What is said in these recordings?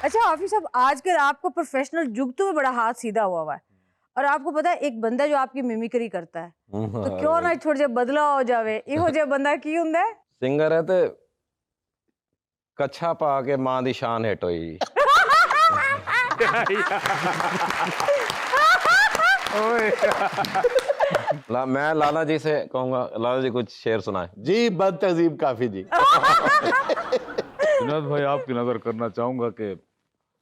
اچھا حافظ صاحب، آج کل آپ کو پروفیشنل جگتوں میں بڑا ہاتھ سیدھا ہوا ہے، اور آپ کو پتا ہے ایک بندہ جو آپ کی میمیکری کرتا ہے تو کیوں نہ تھوڑا جہا بدلا ہو جاوے، یہو جہا بندہ کی ہوندا ہے؟ سنگر ہے تے کچھا پا کے ماں دی شان ہٹ ہوئی. میں لالا جی سے کہوں گا، لالا جی کچھ شعر سنائیں. جی بد تہذیب کافی جی. جنید بھائی آپ کی نظر کرنا چاہوں گا کہ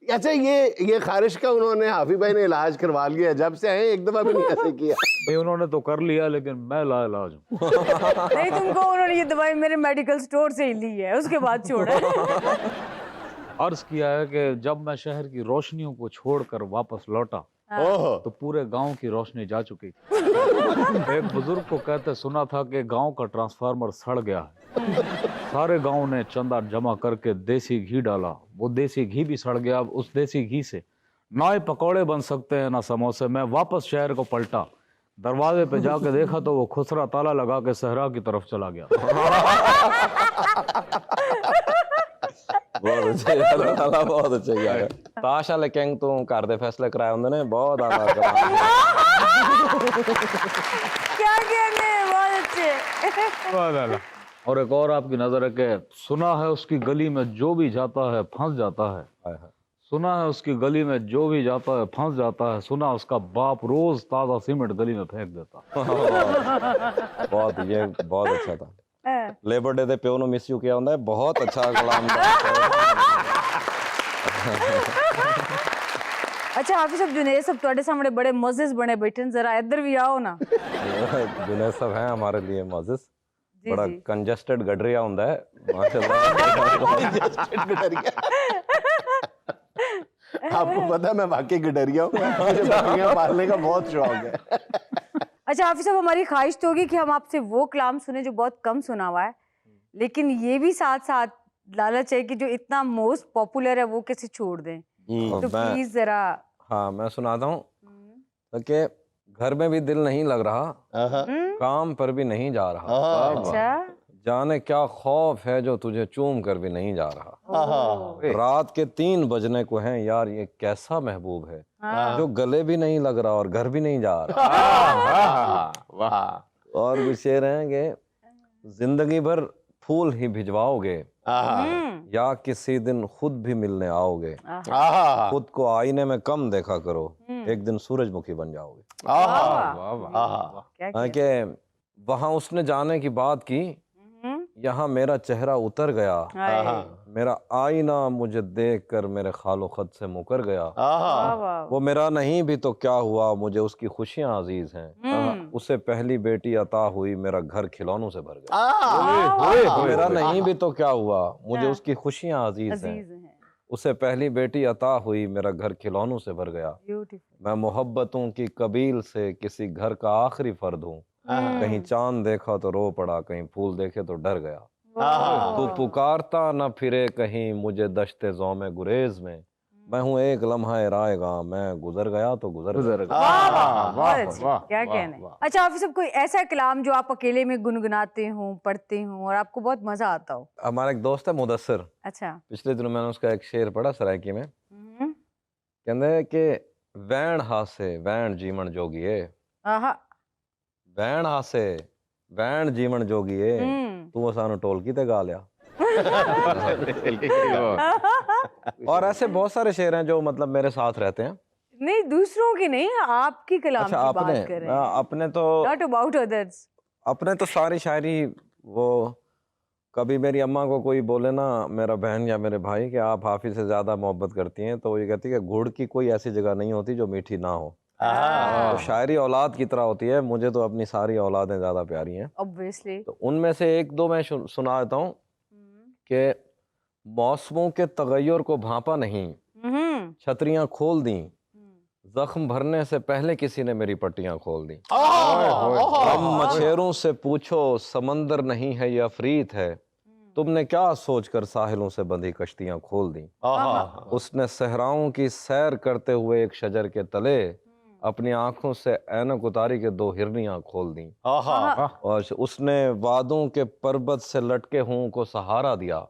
اچھا یہ خارش کا انہوں نے حافظ بھائی نے علاج کروا لیا، جب سے آئے ایک دفعہ بھی نہیں ایسے کیا. انہوں نے تو کر لیا لیکن میں لا علاج ہوں. نہیں، تم کو انہوں نے یہ دوائی میرے میڈیکل سٹور سے ہی لی ہے، اس کے بعد چھوڑا ہے. عرض کیا ہے کہ جب میں شہر کی روشنیوں کو چھوڑ کر واپس لوٹا تو پورے گاؤں کی روشنی جا چکی تھی. ایک بزرگ کو کہتے سنا تھا کہ گاؤں کا ٹرانسفارمر سڑ گیا ہے. سارے گاؤں نے چندہ جمع کر کے دیسی گھی ڈالا، وہ دیسی گھی بھی سڑ گیا. اب اس دیسی گھی سے نہ ہی پکوڑے بن سکتے ہیں نہ سموسے. میں واپس شہر کو پلٹا، دروازے پہ جا کے دیکھا تو وہ خسرا تالا لگا کے صحرا کی طرف چلا گیا. بہت اچھے، اللہ تعالیٰ بہت اچھے کیا ہے. تاش والے کنگ تو گھر دے فیصلے کرائے ہوندے نے، بہت آدھا کلام. کیا کہنے، بہت اچھے. اور ایک اور آپ کی نظر ہے کہ سنا ہے اس کی گلی میں جو بھی جاتا ہے پھنس جاتا ہے. سنا ہے اس کی گلی میں جو بھی جاتا ہے پھنس جاتا ہے. سنا اس کا باپ روز تازہ سیمنٹ گلی میں پھینک دیتا. بہت، یہ بہت اچھا تھا. لیبر ڈے دے پیو نو مس یو کیا ہوندا ہے، بہت اچھا کلام تھا. اچھا حافظ صاحب، جنید صاحب تواڈے سامنے بڑے معزز بنے بیٹھے ہیں، ذرا ادھر بھی آؤ نا. جنید صاحب ہیں ہمارے لیے معزز، جی بڑا جی. کنجسٹڈ گڈریا ہوندا ہے ماشاءاللہ. آپ کو پتا ہے میں واقعی گڈریا ہوں، مجھے بکریاں پالنے کا بہت شوق ہے. اچھا حافظ صاحب، ہماری خواہش تو ہوگی کہ ہم آپ سے وہ کلام سنیں جو بہت کم سنا ہوا ہے، لیکن یہ بھی ساتھ ساتھ لالچ ہے کہ جو اتنا موسٹ پاپولر ہے وہ کیسے چھوڑ دیں. تو پلیز ذرا. ہاں میں سناتا ہوں کہ گھر میں بھی دل نہیں لگ رہا، کام پر بھی نہیں جا رہا، اچھا. جانے کیا خوف ہے جو تجھے چوم کر بھی نہیں جا رہا. رات کے 3 بجنے کو ہیں یار، یہ کیسا محبوب ہے جو گلے بھی نہیں لگ رہا اور گھر بھی نہیں جا رہا. اور بھی شعر ہیں کہ زندگی بھر پھول ہی بھجواؤ گے یا کسی دن خود بھی ملنے آؤ گے. خود کو آئینے میں کم دیکھا کرو، ایک دن سورج مکھی بن جاؤ گے. کہ وہاں اس نے جانے کی بات کی، یہاں میرا چہرہ اتر گیا، میرا آئینہ مجھے دیکھ کر میرے خال و خط سے مکر گیا. وہ میرا نہیں بھی تو کیا ہوا، مجھے اس کی خوشیاں عزیز ہیں. اسے پہلی بیٹی عطا ہوئی، میرا گھر کھلونوں سے بھر گیا. میرا نہیں بھی تو کیا ہوا، مجھے اس کی خوشیاں عزیز ہیں. اسے پہلی بیٹی عطا ہوئی، میرا گھر کھلونوں سے بھر گیا. میں محبتوں کی قبیل سے کسی گھر کا آخری فرد ہوں. کہیں چاند دیکھا تو رو پڑا، کہیں پھول دیکھے تو ڈر گیا. تو پکارتا نہ پھرے کہیں مجھے دشت زوم گریز میں. میں ہوں ایک لمحہ رائے گاں، میں گزر گیا تو گزر گیا. کیا کہنے. اچھا حافظ صاحب، کوئی ایسا کلام جو آپ اکیلے میں گنگناتے ہوں، پڑھتے ہوں اور آپ کو بہت مزہ آتا ہو؟ ہمارا ایک دوست ہے مدثر، اچھا. پچھلے دنوں میں نے اس کا ایک شعر پڑھا سرائکی میں. کہندے کہ وین ہاسے وین جیمن جوگیے، وین ہاسے وین جیمن جوگیے، تو سانو ٹولکی تے گا لیا. اور ایسے بہت سارے شعر ہیں جو مطلب میرے ساتھ رہتے ہیں. نہیں، دوسروں کی نہیں، آپ کی کلام کی بات کر رہے ہیں. اپنے تو not about others. اپنے تو ساری شاعری، وہ کبھی میری اماں کو کوئی بولے نا، میرا بہن یا میرے بھائی، کہ آپ حافظ سے زیادہ محبت کرتی ہیں، تو وہ یہ کہتی ہے کہ گڑ کی کوئی ایسی جگہ نہیں ہوتی جو میٹھی نہ ہو. تو شاعری اولاد کی طرح ہوتی ہے. مجھے تو اپنی ساری اولادیں زیادہ پیاری ہیں obviously. تو ان میں سے ایک دو میں سنا دیتا ہوں کہ موسموں کے تغیر کو بھانپا نہیں، چھتریاں کھول دیں، زخم بھرنے سے پہلے کسی نے میری پٹیاں کھول دیں. ہم مچھیروں سے پوچھو سمندر نہیں ہے یہ عفریت ہے، تم نے کیا سوچ کر ساحلوں سے بندھی کشتیاں کھول دیں. اس نے صحراؤں کی سیر کرتے ہوئے ایک شجر کے تلے اپنی آنکھوں سے اینک اتاری کے 2 ہرنیاں کھول دیں. اور اس نے وادوں کے پربت سے لٹکے ہوں کو سہارا دیا،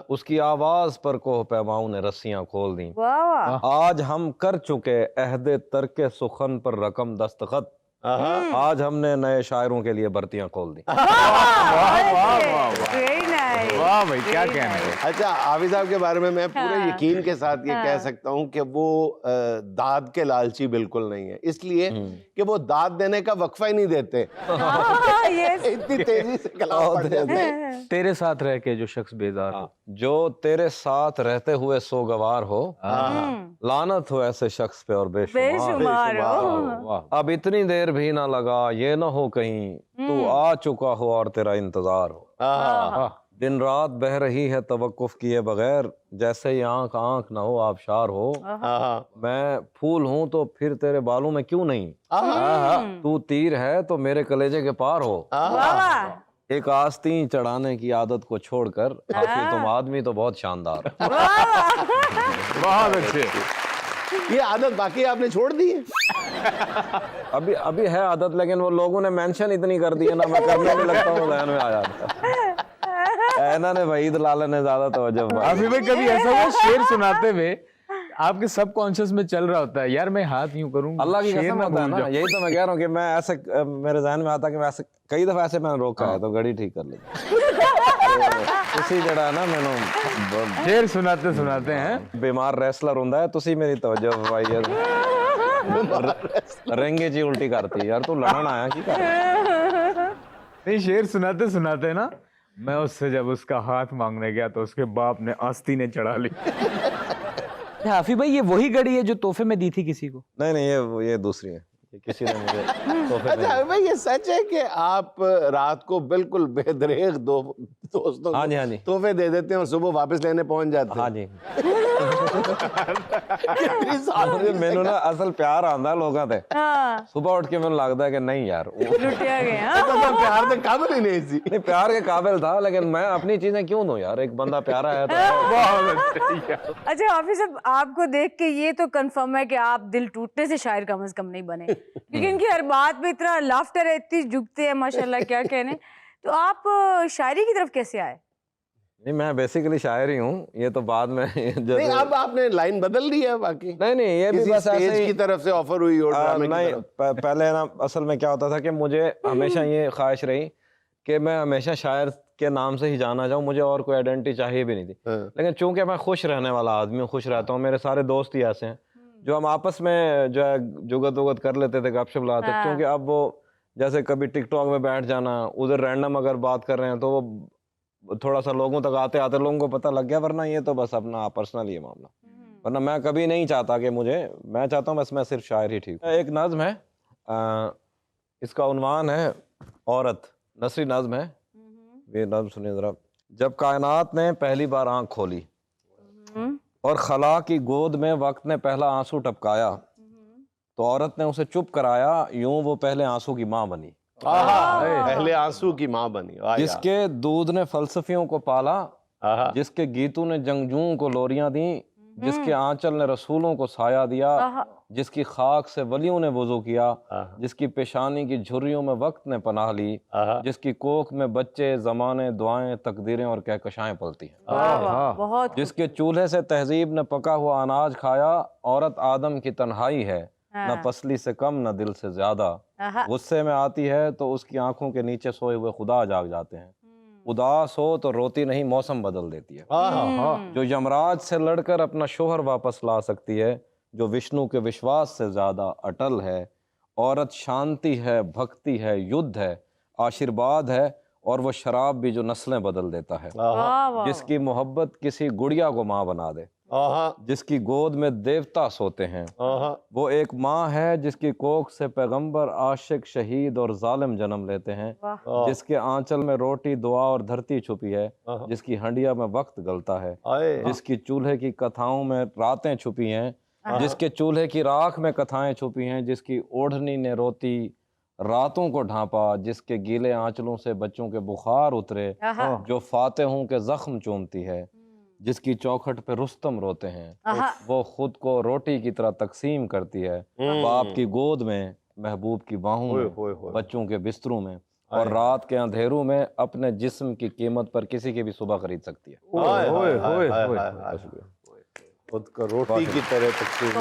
اس کی آواز پر کوہ پیماؤں نے رسیاں کھول دیں. واہ واہ. آج ہم کر چکے عہد ترک سخن پر رقم دستخط. آج ہم نے نئے شاعروں کے لیے بھرتیاں کھول دی. واہ بھائی کیا کہنا ہے. اچھا حافظ صاحب کے بارے میں پورے یقین کے ساتھ یہ کہہ سکتا ہوں کہ وہ داد کے لالچی بالکل نہیں ہے، اس لیے کہ وہ داد دینے کا وقفہ ہی نہیں دیتے. اتنی تیزی سے کلام پڑھ جاتے ہیں. تیرے ساتھ رہ کے جو شخص بیدار ہو، جو تیرے ساتھ رہتے ہوئے سوگوار ہو، لعنت ہو ایسے شخص پہ اور بے شمار. اب اتنی دیر بھی نہ لگا یہ نہ ہو کہیں تو آ چکا ہو اور تیرا انتظار ہو. دن رات بہ رہی ہے توقف کیے بغیر، جیسے ہی آنکھ آنکھ نہ ہو آبشار ہو. میں پھول ہوں تو پھر تیرے بالوں میں کیوں نہیں، تو تیر ہے تو میرے کلیجے کے پار ہو. ایک آستین چڑھانے کی عادت کو چھوڑ کر آخر تم آدمی تو بہت شاندار. بہت اچھے. یہ عادت باقی آپ نے چھوڑ دی ہے؟ ابھی ہے عادت، لیکن وہ لوگوں نے مینشن اتنی کر دی ہے نا، میں کرنے بھی لگتا ہوں ذہن میں آ جاتا ہے. اینا نے وحید لالہ نے زیادہ توجہ. ابھی میں کبھی ایسا ہوا شعر سناتے ہوئے آپ کے سب کانشیس میں چل رہا ہوتا ہے یار میں ہاتھ یوں کروں، اللہ کی قسم ہوتا ہے نا. یہی تو میں کہہ رہا ہوں کہ میں ایسے میرے ذہن میں آتا کہ میں ایسے کئی دفعہ ایسے میں نے روکا ہے تو گھڑی ٹھیک کر لی. اسی جڑا نا میں نے شعر سناتے سناتے ہیں بیمار ریسلر ہوندا ہے تسی میری توجہ بھائی رنگے جی الٹی کرتی یار تو لڑن آیا کی کر. نہیں شعر سناتے سناتے نا میں اس سے جب اس کا ہاتھ مانگنے گیا تو اس کے باپ نے آستینیں چڑھا لی. حافظ بھائی یہ وہی گھڑی ہے جو تحفے میں دی تھی کسی کو؟ نہیں یہ دوسری ہے، کسی نے مجھے تحفے میں. اچھا بھائی یہ سچ ہے کہ آپ رات کو بالکل بے دریغ دوستوں ہاں جی تحفے دے دیتے ہیں اور صبح واپس لینے پہنچ جاتے ہیں؟ ہاں جی. مینوں نا اصل پیار آندا لوگاں تے، صبح اٹھ کے مینوں لگدا ہے کہ نہیں یار لٹیا گیا. پیار کے قابل ہی نہیں سی. نہیں پیار کے قابل تھا لیکن میں اپنی چیزیں کیوں دوں یار، ایک بندہ پیارا ہے تو. اچھا حافظ صاحب آپ کو دیکھ کے یہ تو کنفرم ہے کہ آپ دل ٹوٹنے سے شاعر کم از کم نہیں بنے، کیونکہ ان کی ہر بات میں اتنا لافٹر ہے، اتنی جھکتے ہیں ماشاءاللہ کیا کہنے. تو آپ شاعری کی طرف کیسے آئے؟ نہیں میں بیسیکلی شاعر ہی ہوں، یہ تو بعد میں نہیں اب آپ نے لائن بدل لی ہے باقی؟ نہیں یہ بھی بس ایسے کی طرف سے آفر ہوئی اور ڈرامے کی طرف؟ پہلے نا اصل میں کیا ہوتا تھا کہ مجھے ہمیشہ یہ خواہش رہی کہ میں ہمیشہ شاعر کے نام سے ہی جانا جاؤں، مجھے اور کوئی آئیڈینٹی چاہیے بھی نہیں تھی. لیکن چونکہ میں خوش رہنے والا آدمی ہوں، خوش رہتا ہوں، میرے سارے دوست ہی ایسے ہیں جو ہم آپس میں جو ہے جگت وگت کر لیتے تھے، گپ شپ لاتے. کیونکہ اب وہ جیسے کبھی ٹک ٹاک میں بیٹھ جانا، ادھر رینڈم اگر بات کر رہے ہیں تو وہ تھوڑا سا لوگوں تک آتے آتے لوگوں کو پتہ لگ گیا، ورنہ یہ تو بس اپنا پرسنل یہ معاملہ. ورنہ میں کبھی نہیں چاہتا کہ میں چاہتا ہوں بس میں صرف شاعر ہی ٹھیک. ایک نظم ہے، اس کا عنوان ہے عورت، نثری نظم ہے. یہ نظم سنیے ذرا. جب کائنات نے پہلی بار آنکھ کھولی اور خلا کی گود میں وقت نے پہلا آنسو ٹپکایا تو عورت نے اسے چپ کرایا، یوں وہ پہلے آنسو کی ماں بنی. پہلے آنسو کی ماں بنی. جس کے دودھ نے فلسفیوں کو پالا، جس کے گیتوں نے جنگجوؤں کو لوریاں دیں، جس کے آنچل نے رسولوں کو سایہ دیا، جس کی خاک سے ولیوں نے وضو کیا، جس کی پیشانی کی جھریوں میں وقت نے پناہ لی، جس کی کوکھ میں بچے زمانے دعائیں تقدیریں اور کہکشائیں پلتی ہیں، جس کے چولہے سے تہذیب نے پکا ہوا اناج کھایا. عورت آدم کی تنہائی ہے، نہ پسلی سے کم نہ دل سے زیادہ. غصے میں آتی ہے تو اس کی آنکھوں کے نیچے سوئے ہوئے خدا جاگ جاتے ہیں. اداس ہو تو روتی نہیں، موسم بدل دیتی ہے. جو یمراج سے لڑ کر اپنا شوہر واپس لا سکتی ہے، جو وشنو کے وشواس سے زیادہ اٹل ہے. عورت شانتی ہے، بھکتی ہے، یدھ ہے، آشیرواد ہے، اور وہ شراب بھی جو نسلیں بدل دیتا ہے. جس کی محبت کسی گڑیا کو ماں بنا دے، جس کی گود میں دیوتا سوتے ہیں. وہ ایک ماں ہے جس کی کوکھ سے پیغمبر، عاشق، شہید اور ظالم جنم لیتے ہیں. جس کے آنچل میں روٹی، دعا اور دھرتی چھپی ہے، جس کی ہنڈیا میں وقت گلتا ہے، جس کی چولہے کی کتھاؤں میں راتیں چھپی ہیں، جس کے چولہے کی راکھ میں کتھائیں چھپی ہیں، جس کی اوڑھنی نے روتی راتوں کو ڈھانپا، جس کے گیلے آنچلوں سے بچوں کے بخار اترے، جو فاتحوں کے زخم چومتی ہے، جس کی چوکھٹ پہ رستم روتے ہیں. وہ خود کو روٹی کی طرح تقسیم کرتی ہے، باپ کی گود میں، محبوب کی باہوں میں، بچوں کے بستروں میں. اور رات کے اندھیروں میں اپنے جسم کی قیمت پر کسی کی بھی صبح خرید سکتی ہے. خود کو روٹی کی طرح تقسیم